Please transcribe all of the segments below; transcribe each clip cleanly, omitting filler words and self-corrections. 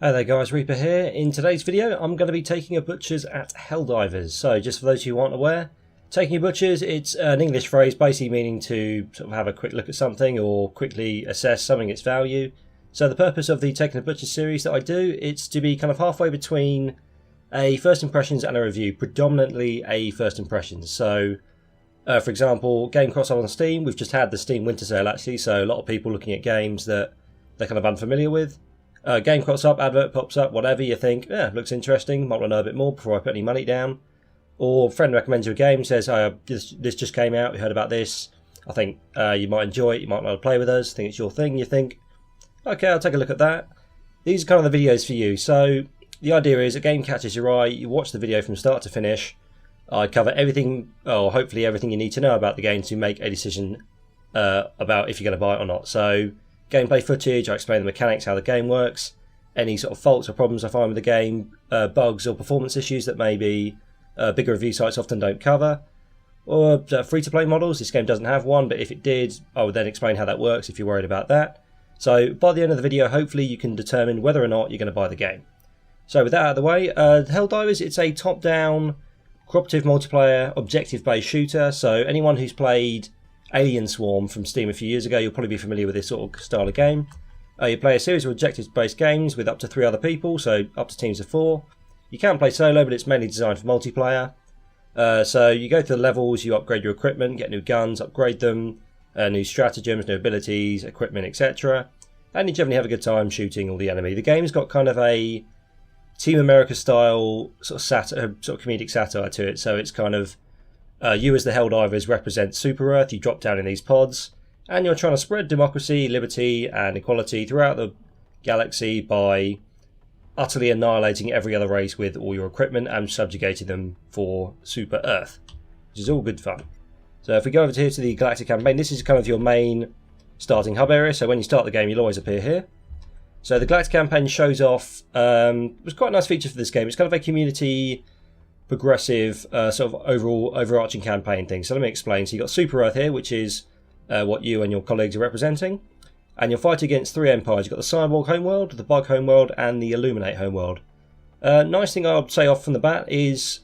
Hi there guys, Reaper here. In today's video I'm going to be taking a butchers at Helldivers. So just for those who aren't aware, taking a butchers, it's an English phrase basically meaning to sort of have a quick look at something or quickly assess something its value. So the purpose of the Taking a Butchers series that I do, it's to be kind of halfway between a first impressions and a review, predominantly a first impressions. So for example, game crossover on Steam, we've just had the Steam winter sale actually, so a lot of people looking at games that they're kind of unfamiliar with. Game crops up, advert pops up, whatever, you think, yeah, looks interesting, might want to know a bit more before I put any money down. Or a friend recommends you a game, says, this just came out, we heard about this, I think you might enjoy it, you might want to play with us, think it's your thing, you think, okay, I'll take a look at that. These are kind of the videos for you. So the idea is a game catches your eye, you watch the video from start to finish. I cover everything, or hopefully everything you need to know about the game to make a decision about if you're going to buy it or not. So gameplay footage, I explain the mechanics, how the game works, any sort of faults or problems I find with the game, bugs or performance issues that maybe bigger review sites often don't cover, or free-to-play models. This game doesn't have one, but if it did, I would then explain how that works if you're worried about that. So by the end of the video, hopefully you can determine whether or not you're going to buy the game. So with that out of the way, Helldivers, it's a top-down, cooperative multiplayer, objective-based shooter, so anyone who's played Alien Swarm from Steam a few years ago, you'll probably be familiar with this sort of style of game. You play a series of objectives-based games with up to 3 other people, so up to teams of 4. You can play solo, but it's mainly designed for multiplayer. So you go through the levels, you upgrade your equipment, get new guns, upgrade them, new stratagems, new abilities, equipment, etc. And you generally have a good time shooting all the enemy. The game's got kind of a Team America style sort of comedic satire to it, so it's kind of you as the Helldivers represent Super Earth. You drop down in these pods and you're trying to spread democracy, liberty and equality throughout the galaxy by utterly annihilating every other race with all your equipment and subjugating them for Super Earth, which is all good fun. So if we go over here to the Galactic campaign, this is kind of your main starting hub area, so when you start the game you'll always appear here. So the Galactic campaign shows off, it was quite a nice feature for this game. It's kind of a community progressive sort of overarching campaign thing. So let me explain. So you've got Super Earth here, which is what you and your colleagues are representing, and you'll fight against 3 empires. You've got the Cyborg homeworld, the Bug homeworld and the Illuminate homeworld. Nice thing I'll say off from the bat is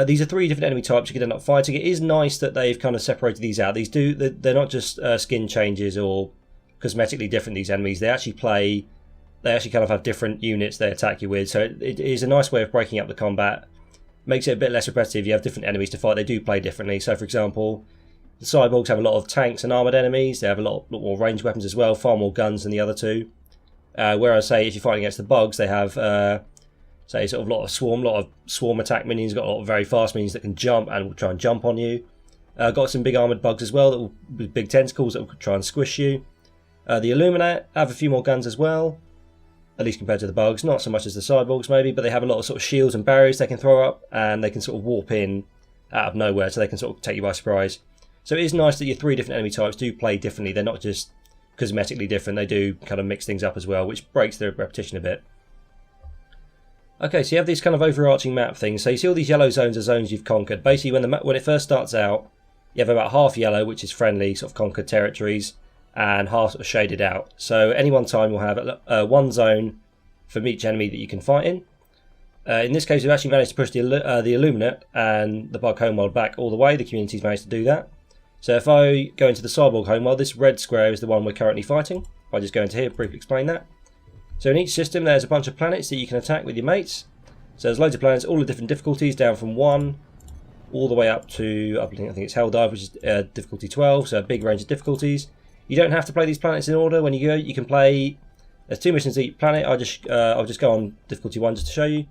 these are 3 different enemy types you can end up fighting. It is nice that they've kind of separated these out. They're not just skin changes or cosmetically different, these enemies. They actually kind of have different units they attack you with, so it is a nice way of breaking up the combat. Makes it a bit less repetitive. You have different enemies to fight. They do play differently. So for example, the Cyborgs have a lot of tanks and armoured enemies. They have a lot more ranged weapons as well, far more guns than the other 2. Whereas say if you're fighting against the Bugs, they have say sort of a lot of swarm attack minions, got a lot of very fast minions that can jump and will try and jump on you. Got some big armoured Bugs as well that will with big tentacles that will try and squish you. The Illuminate have a few more guns as well, at least compared to the Bugs, not so much as the Cyborgs maybe, but they have a lot of sort of shields and barriers they can throw up, and they can sort of warp in out of nowhere, so they can sort of take you by surprise. So it is nice that your 3 different enemy types do play differently. They're not just cosmetically different, they do kind of mix things up as well, which breaks the repetition a bit. Okay, so you have these kind of overarching map things. So you see all these yellow zones are zones you've conquered. Basically when it first starts out, you have about half yellow, which is friendly, sort of conquered territories, and half sort of shaded out. So any one time we'll have 1 zone from each enemy that you can fight in. In this case, we've actually managed to push the Illuminate and the Bug homeworld back all the way. The community's managed to do that. So if I go into the Cyborg homeworld, this red square is the one we're currently fighting. I'll just go into here, briefly explain that. So in each system there's a bunch of planets that you can attack with your mates. So there's loads of planets, all the different difficulties, down from 1 all the way up to, I think it's Helldive, which is difficulty 12, so a big range of difficulties. You don't have to play these planets in order. When you go, you can play. There's 2 missions each planet. I'll just go on difficulty 1 just to show you.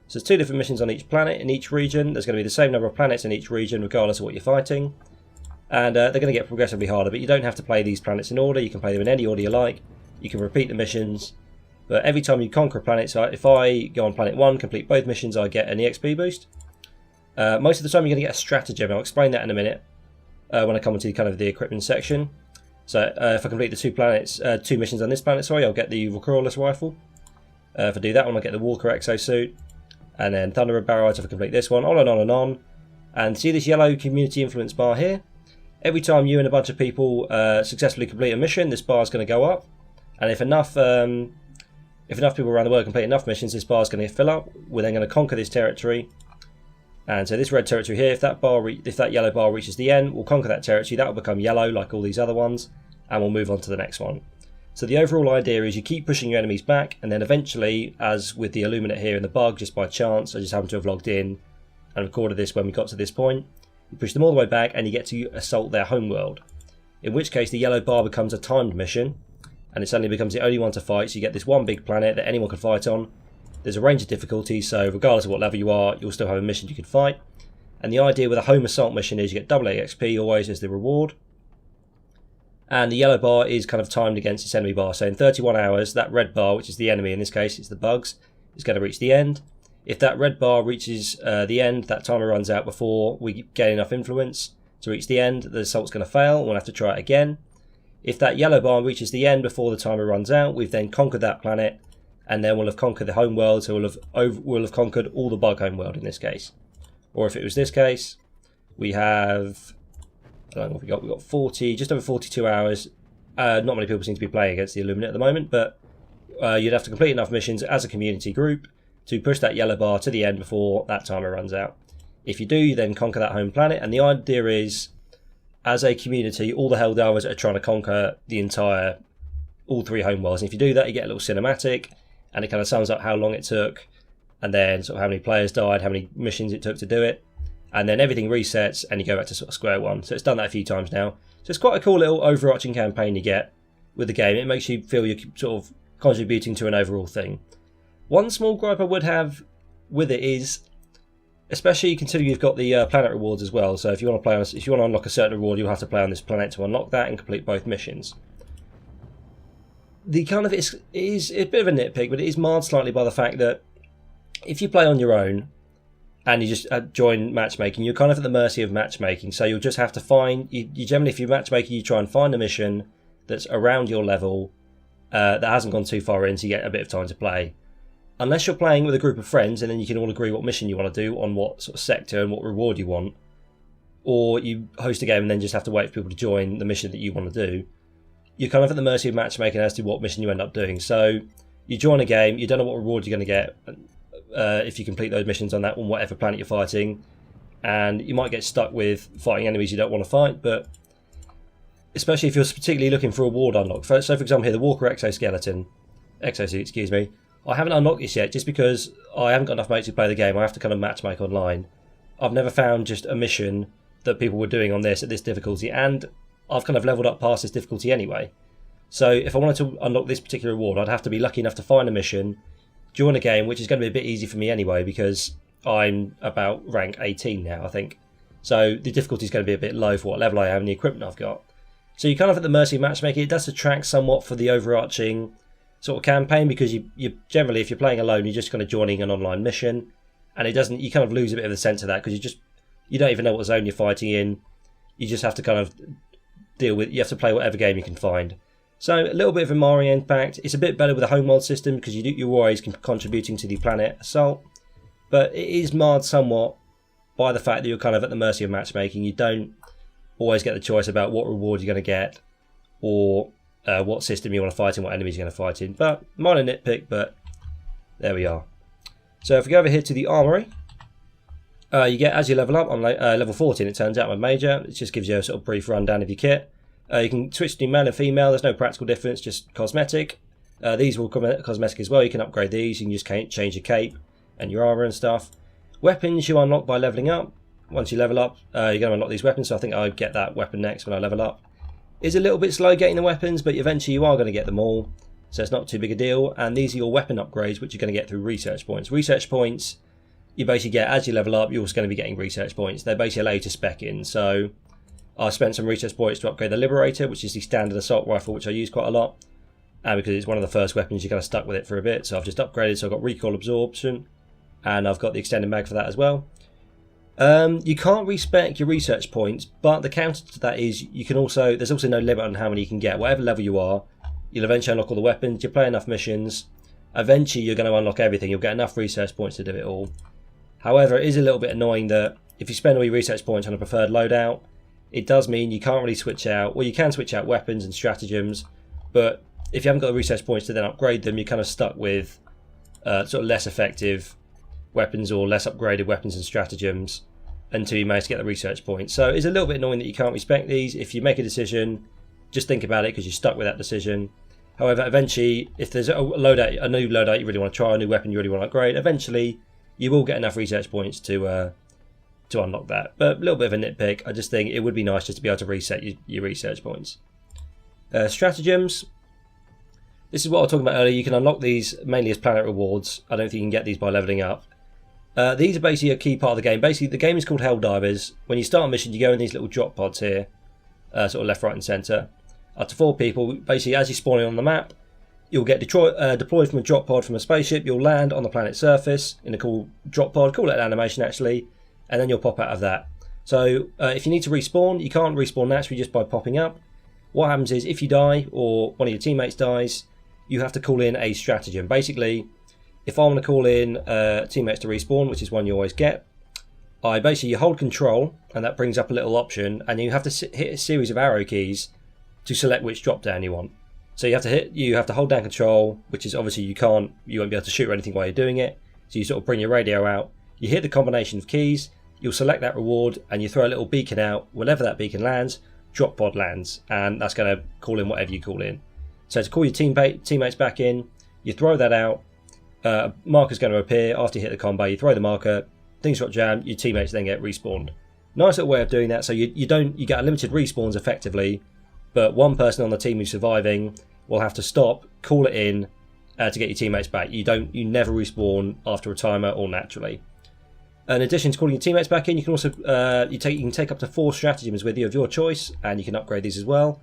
So there's 2 different missions on each planet in each region. There's going to be the same number of planets in each region, regardless of what you're fighting. And they're going to get progressively harder. But you don't have to play these planets in order. You can play them in any order you like. You can repeat the missions. But every time you conquer a planet, so if I go on planet 1, complete both missions, I get an EXP boost. Most of the time, you're going to get a stratagem. I'll explain that in a minute when I come into kind of the equipment section. So if I complete the 2 missions on this planet, I'll get the recoilless rifle. If I do that one, I'll get the Walker exosuit, and then Thunderbird barrel if I complete this one, on and on and on. And see this yellow community influence bar here? Every time you and a bunch of people successfully complete a mission, this bar is going to go up. And if enough If enough people around the world complete enough missions, this bar is going to fill up. We're then going to conquer this territory. And so this red territory here, if that yellow bar reaches the end, we'll conquer that territory. That will become yellow like all these other ones, and we'll move on to the next one. So the overall idea is you keep pushing your enemies back, and then eventually, as with the Illuminate here in the bug, just by chance, I just happened to have logged in and recorded this when we got to this point, you push them all the way back and you get to assault their homeworld. In which case the yellow bar becomes a timed mission, and it suddenly becomes the only one to fight, so you get this one big planet that anyone can fight on. There's a range of difficulties, so regardless of what level you are, you'll still have a mission you can fight. And the idea with a home assault mission is you get double XP always as the reward. And the yellow bar is kind of timed against its enemy bar. So in 31 hours, that red bar, which is the enemy in this case, it's the bugs, is going to reach the end. If that red bar reaches the end, that timer runs out before we gain enough influence to reach the end, the assault's going to fail, and we'll have to try it again. If that yellow bar reaches the end before the timer runs out, we've then conquered that planet, and then we'll have conquered the home world, so we'll have conquered all the bug home world in this case. Or if it was this case, we have, I don't know what we got. We've got 40, just over 42 hours. Not many people seem to be playing against the Illuminate at the moment, but you'd have to complete enough missions as a community group to push that yellow bar to the end before that timer runs out. If you do, you then conquer that home planet, and the idea is, as a community, all the Helldivers are trying to conquer all 3 home worlds. And if you do that, you get a little cinematic, and it kind of sums up how long it took, and then sort of how many players died, how many missions it took to do it, and then everything resets and you go back to sort of square one. So it's done that a few times now. So it's quite a cool little overarching campaign you get with the game. It makes you feel you're sort of contributing to an overall thing. One small gripe I would have with it is, especially considering you've got the planet rewards as well. So if you want to unlock a certain reward, you'll have to play on this planet to unlock that and complete both missions. The kind of it is a bit of a nitpick, but it is marred slightly by the fact that if you play on your own and you just join matchmaking, you're kind of at the mercy of matchmaking. So you'll just have to find, you generally, if you're matchmaking, you try and find a mission that's around your level that hasn't gone too far in, so you get a bit of time to play. Unless you're playing with a group of friends and then you can all agree what mission you want to do on what sort of sector and what reward you want, or you host a game and then just have to wait for people to join the mission that you want to do, you're kind of at the mercy of matchmaking as to what mission you end up doing. So you join a game, you don't know what reward you're going to get if you complete those missions on whatever planet you're fighting, and you might get stuck with fighting enemies you don't want to fight. But especially if you're particularly looking for a reward unlock. So for example here, the Walker exosuit, excuse me, I haven't unlocked this yet just because I haven't got enough mates to play the game. I have to kind of matchmake online. I've never found just a mission that people were doing on this at this difficulty, and I've kind of leveled up past this difficulty anyway. So if I wanted to unlock this particular reward, I'd have to be lucky enough to find a mission, join a game, which is going to be a bit easy for me anyway because I'm about rank 18 now, I think. So the difficulty is going to be a bit low for what level I am and the equipment I've got. So you're kind of at the mercy of matchmaking. It does detract somewhat for the overarching sort of campaign because you generally, if you're playing alone, you're just kind of joining an online mission, and you kind of lose a bit of the sense of that because you don't even know what zone you're fighting in. You just have to kind of you have to play whatever game you can find. So a little bit of a marring impact. It's a bit better with the home world system because you're always contributing to the planet assault, but it is marred somewhat by the fact that you're kind of at the mercy of matchmaking. You don't always get the choice about what reward you're going to get or what system you want to fight in, what enemies you're going to fight in. But minor nitpick, but there we are. So if we go over here to the armory, you get, as you level up, on level 14 it turns out, with major, it just gives you a sort of brief rundown of your kit. You can switch between male and female, there's no practical difference, just cosmetic. These are all cosmetic as well, you can upgrade these, you can just change your cape and your armour and stuff. Weapons you unlock by levelling up. Once you level up, you're going to unlock these weapons, so I think I'll get that weapon next when I level up. It's a little bit slow getting the weapons, but eventually you are going to get them all, so it's not too big a deal. And these are your weapon upgrades, which you're going to get through research points. Research points, you basically get, as you level up, you're also going to be getting research points. They basically allow you to spec in. So I spent some research points to upgrade the Liberator, which is the standard assault rifle, which I use quite a lot. And because it's one of the first weapons, you're kind of stuck with it for a bit. So I've just upgraded, so I've got recoil absorption, and I've got the extended mag for that as well. You can't respec your research points, but the counter to that is there's also no limit on how many you can get. Whatever level you are, you'll eventually unlock all the weapons. You play enough missions, eventually you're going to unlock everything. You'll get enough research points to do it all. However, it is a little bit annoying that if you spend all your research points on a preferred loadout, it does mean you can't really switch out, well, you can switch out weapons and stratagems, but if you haven't got the research points to then upgrade them, you're kind of stuck with sort of less effective weapons or less upgraded weapons and stratagems until you manage to get the research points. So it's a little bit annoying that you can't respect these. If you make a decision, just think about it because you're stuck with that decision. However, eventually, if there's a new loadout you really want to try, a new weapon you really want to upgrade, eventually you will get enough research points to unlock that. But a little bit of a nitpick, I just think it would be nice just to be able to reset your research points. Stratagems. This is what I was talking about earlier. You can unlock these mainly as planet rewards. I don't think you can get these by leveling up. These are basically a key part of the game. Basically, the game is called Helldivers. When you start a mission, you go in these little drop pods here, sort of left, right, and centre. Up to 4 people. Basically, as you spawn in on the map, you'll get deployed from a drop pod from a spaceship. You'll land on the planet's surface in a cool drop pod. Call it an animation, actually. And then you'll pop out of that. So, if you need to respawn, you can't respawn naturally just by popping up. What happens is, if you die, or one of your teammates dies, you have to call in a stratagem. Basically, if I want to call in teammates to respawn, which is one you always get, I basically hold control, and that brings up a little option, and you have to hit a series of arrow keys to select which drop down you want. So you have to hold down control, which is obviously you won't be able to shoot or anything while you're doing it. So you sort of bring your radio out, you hit the combination of keys, you'll select that reward, and you throw a little beacon out. Whenever that beacon lands, drop pod lands, and that's going to call in whatever you call in. So to call your teammates back in, you throw that out. Marker's going to appear after you hit the combo. You throw the marker, things got jammed. Your teammates then get respawned. Nice little way of doing that. So you get unlimited respawns effectively, but one person on the team who's surviving will have to stop, call it in to get your teammates back. You never respawn after a timer or naturally. In addition to calling your teammates back in, you can also you can take up to 4 stratagems with you of your choice, and you can upgrade these as well.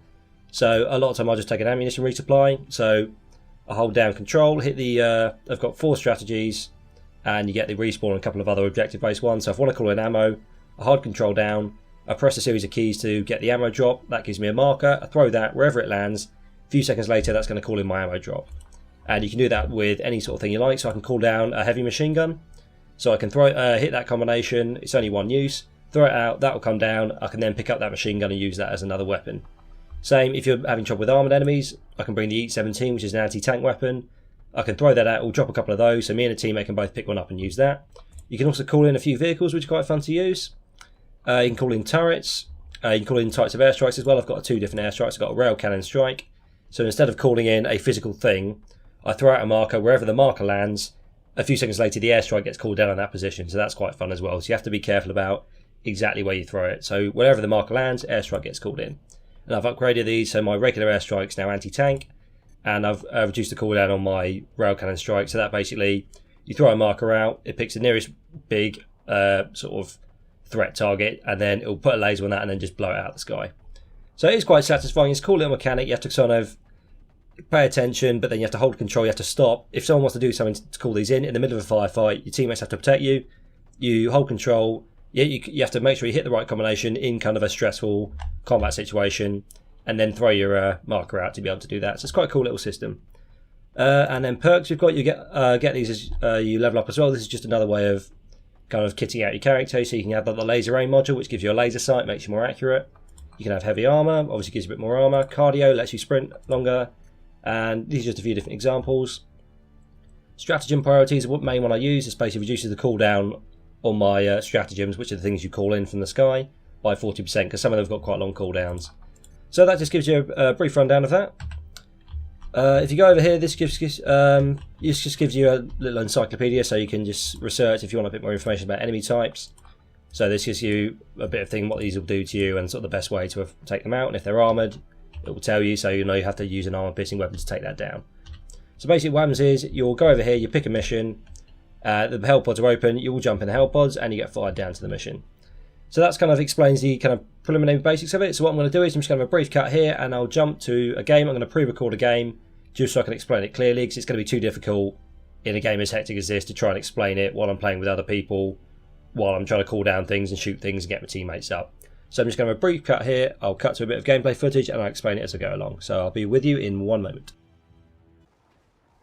So a lot of the time I'll just take an ammunition resupply. So I hold down control, hit the I've got 4 strategies, and you get the respawn and a couple of other objective-based ones. So if I want to call in ammo, I hold control down, I press a series of keys to get the ammo drop. That gives me a marker. I throw that wherever it lands. A few seconds later, that's going to call in my ammo drop. And you can do that with any sort of thing you like. So I can call down a heavy machine gun. So I can hit that combination. It's only one use. Throw it out. That will come down. I can then pick up that machine gun and use that as another weapon. Same if you're having trouble with armoured enemies. I can bring the EAT-17, which is an anti-tank weapon. I can throw that out. We'll drop a couple of those. So me and a teammate can both pick one up and use that. You can also call in a few vehicles, which are quite fun to use. You can call in turrets. You can call in types of airstrikes as well. I've got 2 different airstrikes. I've got a rail cannon strike. So instead of calling in a physical thing, I throw out a marker. Wherever the marker lands, a few seconds later the airstrike gets called down on that position. So that's quite fun as well. So you have to be careful about exactly where you throw it. So wherever the marker lands, airstrike gets called in. And I've upgraded these, so my regular airstrike's now anti-tank, and I've reduced the cooldown on my rail cannon strike. So that basically, you throw a marker out, it picks the nearest big sort of threat target, and then it'll put a laser on that and then just blow it out of the sky. So it is quite satisfying. It's a cool little mechanic. You have to sort of pay attention, but then you have to hold control. You have to stop. If someone wants to do something to call these in the middle of a firefight, your teammates have to protect you. You hold control. You have to make sure you hit the right combination in kind of a stressful combat situation, and then throw your marker out to be able to do that. So it's quite a cool little system. And then perks you've got, you get these as you level up as well. This is just another way of kind of kitting out your character. So you can have the laser aim module, which gives you a laser sight, makes you more accurate. You can have heavy armor, obviously gives you a bit more armor. Cardio lets you sprint longer. And these are just a few different examples. Stratagem priorities are what main one I use. This basically reduces the cooldown on my stratagems, which are the things you call in from the sky, by 40%, because some of them have got quite long cooldowns. So that just gives you a brief rundown of that. If you go over here, this just gives you a little encyclopedia, so you can just research if you want a bit more information about enemy types. So this gives you a bit of thing what these will do to you and sort of the best way to take them out. And if they're armoured, it will tell you, so you know you have to use an armor-piercing weapon to take that down. So basically what happens is, you'll go over here, you pick a mission, the hell pods are open, you will jump in the hell pods, and you get fired down to the mission. So that's kind of explains the kind of preliminary basics of it. So what I'm going to do is I'm just going to have a brief cut here, and I'll jump to a game. I'm going to pre-record a game, just so I can explain it clearly, because it's going to be too difficult in a game as hectic as this to try and explain it while I'm playing with other people, while I'm trying to call down things and shoot things and get my teammates up. So I'm just going to have a brief cut here, I'll cut to a bit of gameplay footage and I'll explain it as I go along. So I'll be with you in one moment.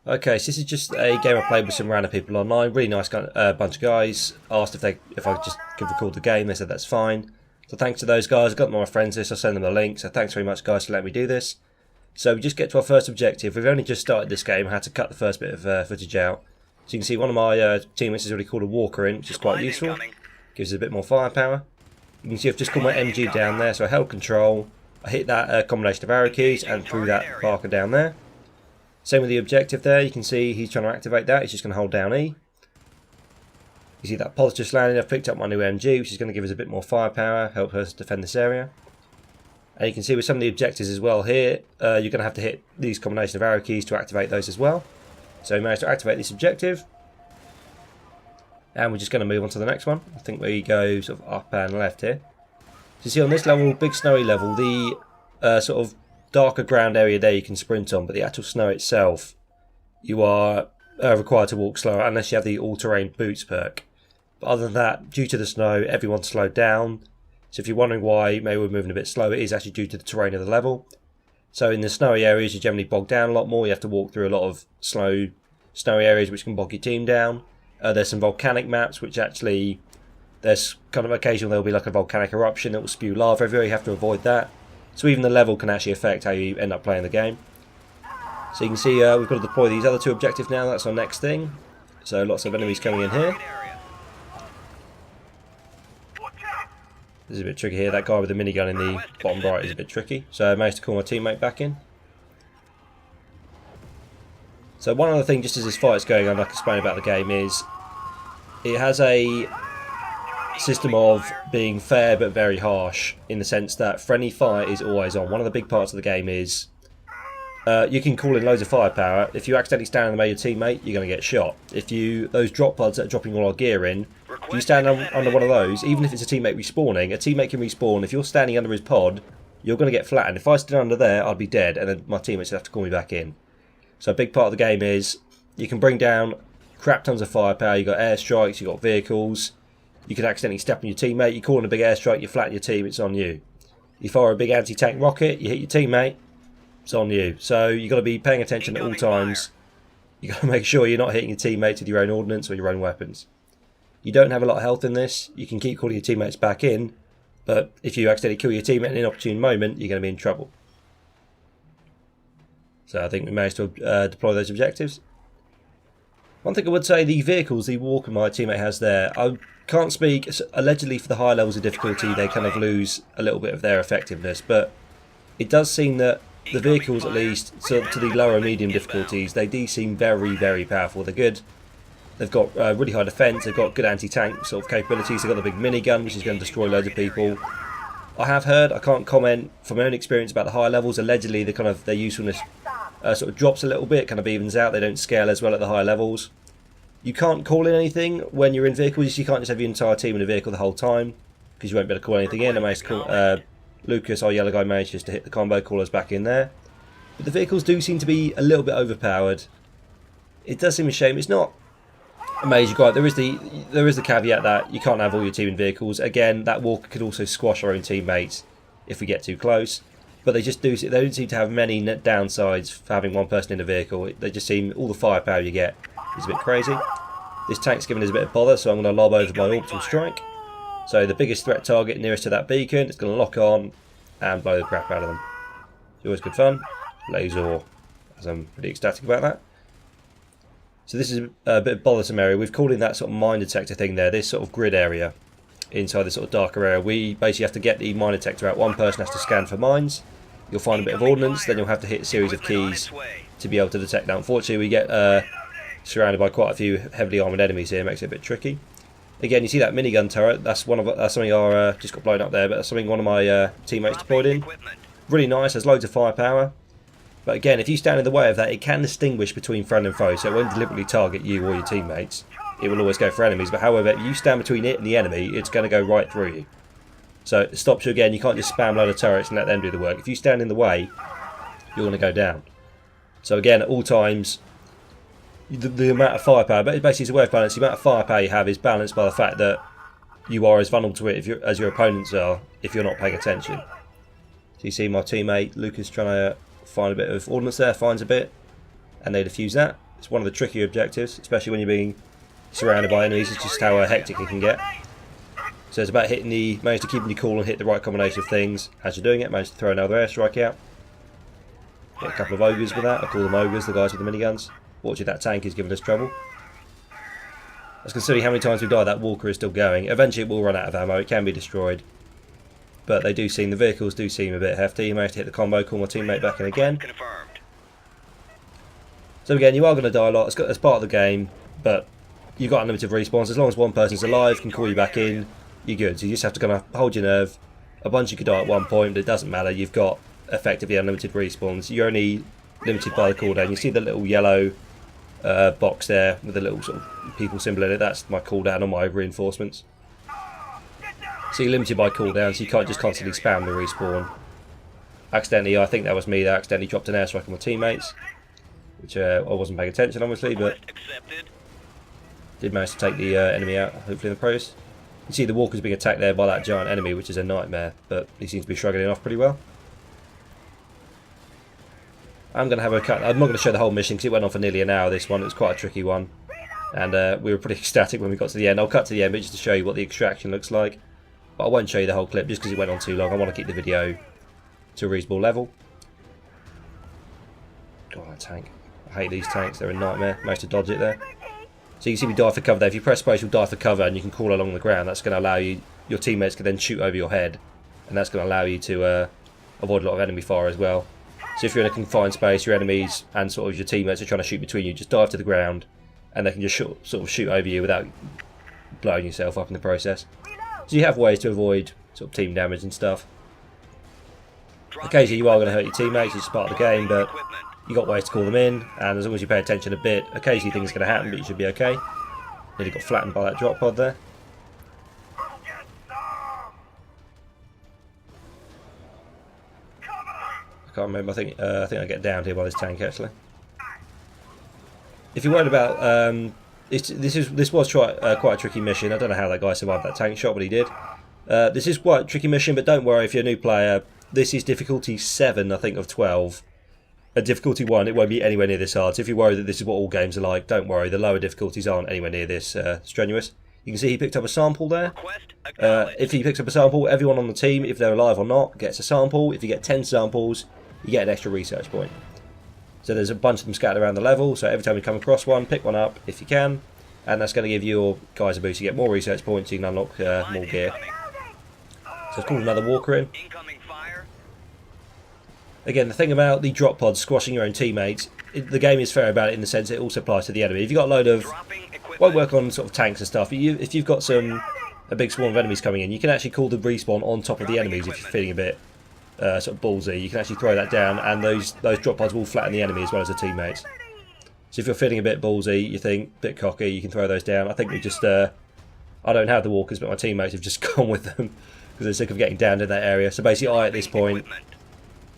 Okay, so this is just a game I played with some random people online, really nice bunch of guys. Asked if I just could record the game, they said that's fine. So thanks to those guys, I got my friends this, I'll send them the link. So thanks very much guys for letting me do this. So we just get to our first objective. We've only just started this game. I had to cut the first bit of footage out. So you can see one of my teammates has already called a walker in, which is quite useful. Gives us a bit more firepower. You can see I've just called my MG down there, so I held control. I hit that combination of arrow keys and threw that marker down there. Same with the objective there. You can see he's trying to activate that. He's just going to hold down E. You see that pod's just landing. I've picked up my new MG, which is going to give us a bit more firepower, help us defend this area. And you can see with some of the objectives as well here, you're going to have to hit these combination of arrow keys to activate those as well. So we managed to activate this objective. And we're just going to move on to the next one. I think we go sort of up and left here. So you see on this level, big snowy level, the sort of darker ground area there you can sprint on, but the actual snow itself, you are required to walk slower unless you have the all-terrain boots perk. But other than that, due to the snow, everyone's slowed down. So if you're wondering why maybe we're moving a bit slow, it is actually due to the terrain of the level. So in the snowy areas, you generally bog down a lot more. You have to walk through a lot of snowy areas which can bog your team down. There's some volcanic maps which actually, there's kind of occasionally there'll be like a volcanic eruption that will spew lava everywhere. You have to avoid that. So even the level can actually affect how you end up playing the game. So you can see we've got to deploy these other two objectives now. That's our next thing. So lots of enemies coming in here. This is a bit tricky here. That guy with the minigun in the bottom right is a bit tricky. So I managed to call my teammate back in. So one other thing, just as this fight's going on, I can explain about the game is it has a system of being fair but very harsh, in the sense that friendly fire is always on. One of the big parts of the game is you can call in loads of firepower. If you accidentally stand in the way of your teammate, you're going to get shot. If those drop pods that are dropping all our gear in, if you stand under one of those, even if it's a teammate respawning, a teammate can respawn. If you're standing under his pod, you're going to get flattened. If I stood under there, I'd be dead, and then my teammates would have to call me back in. So a big part of the game is you can bring down crap tons of firepower. You've got airstrikes, you've got vehicles. You can accidentally step on your teammate. You call in a big airstrike, you flatten your team, it's on you. You fire a big anti-tank rocket, you hit your teammate, it's on you. So you've got to be paying attention at all times. You've got to make sure you're not hitting your teammates with your own ordnance or your own weapons. You don't have a lot of health in this. You can keep calling your teammates back in, but if you accidentally kill your teammate in an inopportune moment, you're going to be in trouble. So I think we managed to deploy those objectives. One thing I would say, the vehicles the walker my teammate has there, I can't speak, allegedly for the higher levels of difficulty they kind of lose a little bit of their effectiveness, but it does seem that the vehicles, at least to the lower and medium difficulties, they do seem very, very powerful. They're good. They've got really high defense, they've got good anti-tank sort of capabilities, they've got the big minigun which is going to destroy loads of people. I have heard, I can't comment from my own experience about the higher levels, allegedly their usefulness sort of drops a little bit, kind of evens out, they don't scale as well at the higher levels. You can't call in anything when you're in vehicles, you can't just have your entire team in a vehicle the whole time, because you won't be able to call anything in. I managed to call, Lucas, our yellow guy, managed just to hit the combo, call us back in there. But the vehicles do seem to be a little bit overpowered. It does seem a shame, it's not amazing. Right, there is the caveat that you can't have all your team in vehicles. Again, that walker could also squash our own teammates if we get too close. But they don't seem to have many downsides for having one person in a vehicle. They just seem, all the firepower you get is a bit crazy. This tank's giving us a bit of bother, so I'm going to lob over my orbital strike. So the biggest threat target nearest to that beacon, it's going to lock on and blow the crap out of them. It's always good fun. Laser, as I'm pretty ecstatic about that. So this is a bit of bothersome area. We've called in that sort of mine detector thing there, this sort of grid area. Inside this sort of darker area, we basically have to get the mine detector out. One person has to scan for mines. You'll find a bit of ordnance, then you'll have to hit a series of keys to be able to detect that. Unfortunately, we get surrounded by quite a few heavily armoured enemies here, makes it a bit tricky. Again, you see that minigun turret, that's something our just got blown up there, but that's something one of my teammates deployed in. Really nice, has loads of firepower. But again, if you stand in the way of that, it can distinguish between friend and foe, so it won't deliberately target you or your teammates. It will always go for enemies, but however, if you stand between it and the enemy, it's going to go right through you. So it stops you again. You can't just spam a load of turrets and let them do the work. If you stand in the way, you're going to go down. So again, at all times, the amount of firepower, but basically it's a way of balance. The amount of firepower you have is balanced by the fact that you are as vulnerable to it as your opponents are if you're not paying attention. So you see my teammate Lucas trying to find a bit of ordnance there, finds a bit, and they defuse that. It's one of the trickier objectives, especially when you're being surrounded by enemies. It's just how hectic it can get. So it's about manage to keep your cool and hit the right combination of things as you're doing it. Manage to throw another airstrike out. Got a couple of ogres with that. I call them ogres, the guys with the miniguns. Watching that tank is giving us trouble. Let's consider how many times we've died. That walker is still going. Eventually it will run out of ammo. It can be destroyed. But they do seem, the vehicles do seem a bit hefty. Managed to hit the combo, call my teammate back in again. So again, you are going to die a lot. It's part of the game, but you've got unlimited respawns. As long as one person's alive, can call you back in, you're good. So you just have to kind of hold your nerve. A bunch you could die at one point, but it doesn't matter. You've got effectively unlimited respawns. You're only limited by the cooldown. You see the little yellow box there with the little sort of people symbol in it. That's my cooldown on my reinforcements. So you're limited by cooldown, so you can't just constantly spam the respawn. Accidentally, I think that was me that accidentally dropped an airstrike on my teammates, which I wasn't paying attention obviously, but did manage to take the enemy out, hopefully in the process. You see the walker's being attacked there by that giant enemy, which is a nightmare, but he seems to be shrugging it off pretty well. I'm going to have a cut. I'm not going to show the whole mission because it went on for nearly an hour, this one. It was quite a tricky one, and we were pretty ecstatic when we got to the end. I'll cut to the end, but just to show you what the extraction looks like. But I won't show you the whole clip just because it went on too long. I want to keep the video to a reasonable level. God, that tank. I hate these tanks. They're a nightmare. Managed to dodge it there. So you can see we die for cover there. If you press space, you'll die for cover and you can crawl along the ground. That's going to allow you, your teammates can then shoot over your head. And that's going to allow you to avoid a lot of enemy fire as well. So if you're in a confined space, your enemies and sort of your teammates are trying to shoot between you, just dive to the ground and they can just sort of shoot over you without blowing yourself up in the process. So you have ways to avoid sort of team damage and stuff. Occasionally you are going to hurt your teammates, it's part of the game, but you've got ways to call them in, and as long as you pay attention a bit, occasionally things are going to happen, but you should be okay. Nearly got flattened by that drop pod there. I can't remember, I think I get downed here by this tank actually. If you're worried about this was quite a tricky mission. I don't know how that guy survived that tank shot, but he did. This is quite a tricky mission, but don't worry if you're a new player. This is difficulty 7, I think, of 12. At difficulty 1, it won't be anywhere near this hard. So if you're worried that this is what all games are like, don't worry. The lower difficulties aren't anywhere near this strenuous. You can see he picked up a sample there. If he picks up a sample, everyone on the team, if they're alive or not, gets a sample. If you get 10 samples, you get an extra research point. So there's a bunch of them scattered around the level, so every time you come across one, pick one up if you can, and that's going to give your guys a boost. You get more research points, you can unlock more gear. So let's call another walker in. Again, the thing about the drop pods squashing your own teammates, the game is fair about it in the sense it also applies to the enemy. If you've got a load of, won't work on sort of tanks and stuff, but if you've got a big swarm of enemies coming in, you can actually call the respawn on top of the enemies if you're feeling a bit sort of ballsy. You can actually throw that down, and those drop pods will flatten the enemy as well as the teammates. So if you're feeling a bit ballsy, you think, a bit cocky, you can throw those down. I think we just, I don't have the walkers, but my teammates have just gone with them because they're sick of getting down in that area. So basically, at this point,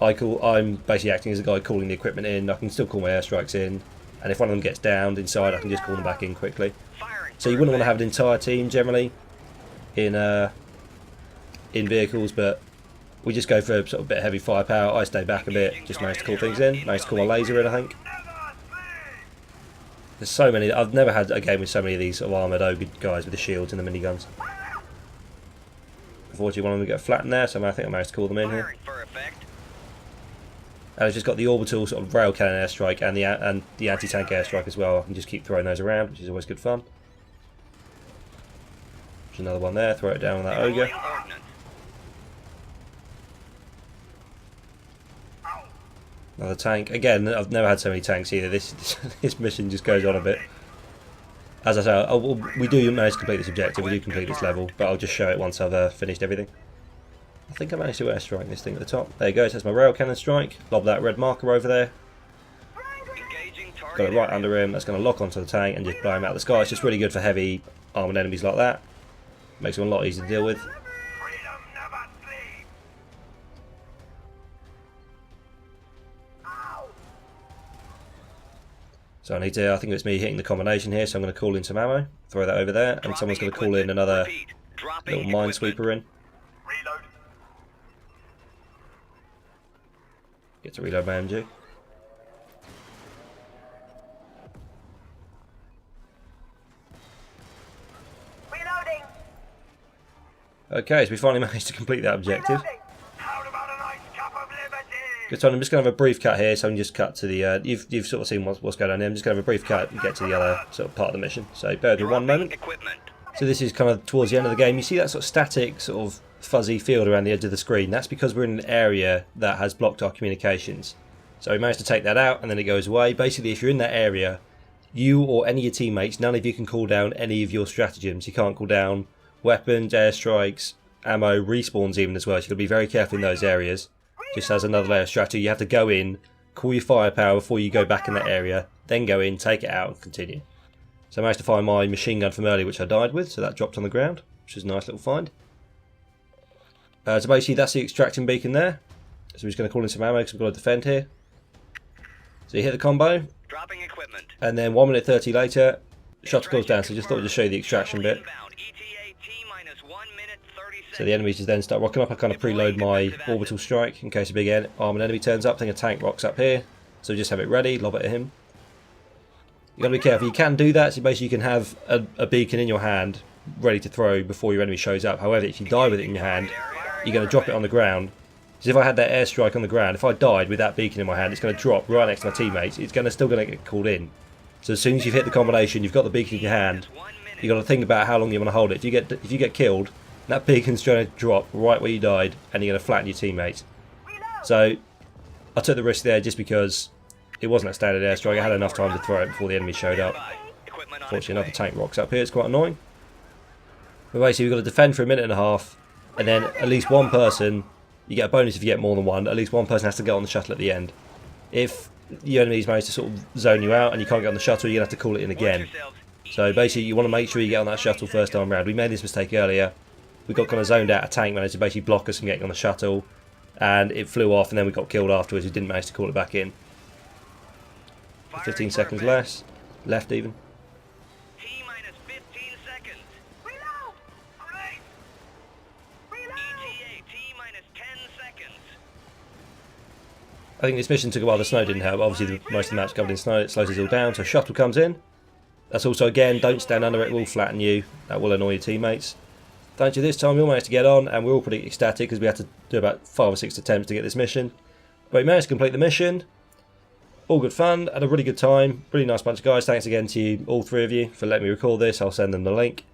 I'm basically acting as a guy calling the equipment in. I can still call my airstrikes in, and if one of them gets downed inside, I can just call them back in quickly. So you wouldn't want to have an entire team generally in vehicles, but we just go for sort of a bit of heavy firepower. I stay back a bit, just managed to call things in. Managed to call my laser in, I think. There's so many. I've never had a game with so many of these sort of armoured ogre guys with the shields and the miniguns. Unfortunately, one of them get flattened there, so I think I managed to call them in here. And I've just got the orbital sort of rail cannon airstrike and the anti-tank airstrike as well. I can just keep throwing those around, which is always good fun. There's another one there. Throw it down on that ogre. Another tank. Again, I've never had so many tanks either. This mission just goes on a bit. As I say, we do manage to complete this objective. We do complete this level, but I'll just show it once I've finished everything. I think I managed to airstrike this thing at the top. There you go. So that's my rail cannon strike. Lob that red marker over there. Got it right under him. That's going to lock onto the tank and just blow him out of the sky. It's just really good for heavy armoured enemies like that. Makes them a lot easier to deal with. So I think it's me hitting the combination here, so I'm going to call in some ammo, throw that over there, and someone's going to call in another little minesweeper in. Get to reload my MG. Okay, so we finally managed to complete that objective. Good time. I'm just going to have a brief cut here, so I can just cut to the... You've sort of seen what's going on here. I'm just going to have a brief cut and get to the other sort of part of the mission. So bear with me one moment. So this is kind of towards the end of the game. You see that sort of static, sort of fuzzy field around the edge of the screen. That's because we're in an area that has blocked our communications. So we managed to take that out, and then it goes away. Basically, if you're in that area, you or any of your teammates, none of you can call down any of your stratagems. You can't call down weapons, airstrikes, ammo, respawns even as well. So you've got to be very careful in those areas. Just as another layer of strategy, you have to go in, call your firepower before you go back in that area, then go in, take it out and continue. So I managed to find my machine gun from earlier, which I died with, so that dropped on the ground, which is a nice little find. So basically that's the extracting beacon there. So we're just going to call in some ammo because we've got to defend here. So you hit the combo, dropping equipment, and then 1 minute 30 later, shuttle goes down. So just thought I'd just show you the extraction bit. So the enemies just then start rocking up. I kind of preload my orbital strike in case a big armoured enemy turns up. I think a tank rocks up here, so just have it ready, lob it at him. You got to be careful. You can do that, so basically you can have a beacon in your hand ready to throw before your enemy shows up. However, if you die with it in your hand, you're going to drop it on the ground. So if I had that airstrike on the ground, if I died with that beacon in my hand, it's going to drop right next to my teammates. It's still going to get called in. So as soon as you've hit the combination, you've got the beacon in your hand. You've got to think about how long you want to hold it. If you get killed, that beacon's going to drop right where you died, and you're going to flatten your teammates. So I took the risk there just because it wasn't a standard airstrike. I had enough time to throw it before the enemy showed up. Fortunately, another tank rocks up here. It's quite annoying. But basically, we've got to defend for a minute and a half, and then at least one person, you get a bonus if you get more than one, at least one person has to get on the shuttle at the end. If the enemies manage to sort of zone you out and you can't get on the shuttle, you're going to have to call it in again. So basically, you want to make sure you get on that shuttle first time round. We made this mistake earlier. We got kind of zoned out. A tank managed to basically block us from getting on the shuttle, and it flew off, and then we got killed afterwards. We didn't manage to call it back in. 15 seconds left even. T-minus 15 seconds. Reload! Alright! Reload! ETA T-minus 10 seconds. I think this mission took a while. The snow didn't help. Obviously, most of the map's covered in snow. It slows us all down. So shuttle comes in. That's also, again, don't stand under it. It will flatten you. That will annoy your teammates. Thankfully, this time we all managed to get on, and we're all pretty ecstatic because we had to do about 5 or 6 attempts to get this mission. But we managed to complete the mission. All good fun. Had a really good time. Really nice bunch of guys. Thanks again to you, all 3 of you, for letting me record this. I'll send them the link.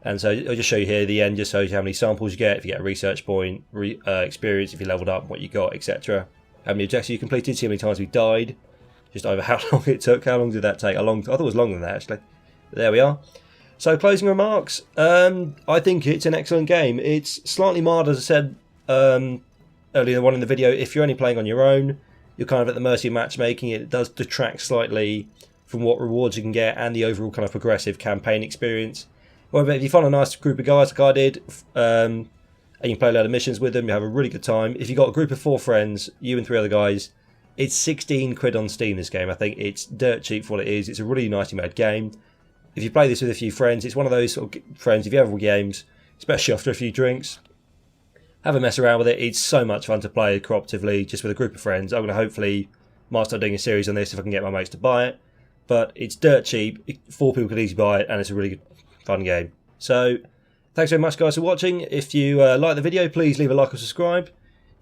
And so I'll just show you here at the end, just shows you how many samples you get, if you get a research point, experience, if you leveled up, what you got, etc. How many objectives you completed, see how many times we died, just over how long it took. How long did that take? I thought it was longer than that, actually. But there we are. So closing remarks, I think it's an excellent game. It's slightly mild, as I said earlier on in the video. If you're only playing on your own, you're kind of at the mercy of matchmaking. It does detract slightly from what rewards you can get and the overall kind of progressive campaign experience. However, if you find a nice group of guys like I did, and you can play a load of missions with them, you have a really good time. If you've got a group of 4 friends, you and 3 other guys, it's 16 quid on Steam, this game. I think it's dirt cheap for what it is. It's a really nicely made game. If you play this with a few friends, it's one of those sort of friends, if you have games, especially after a few drinks, have a mess around with it. It's so much fun to play cooperatively, just with a group of friends. I'm going to hopefully might start doing a series on this if I can get my mates to buy it. But it's dirt cheap, 4 people could easily buy it, and it's a really good, fun game. So, thanks very much guys for watching. If you like the video, please leave a like or subscribe.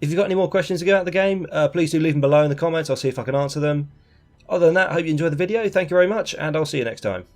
If you've got any more questions to go out the game, please do leave them below in the comments. I'll see if I can answer them. Other than that, I hope you enjoyed the video. Thank you very much, and I'll see you next time.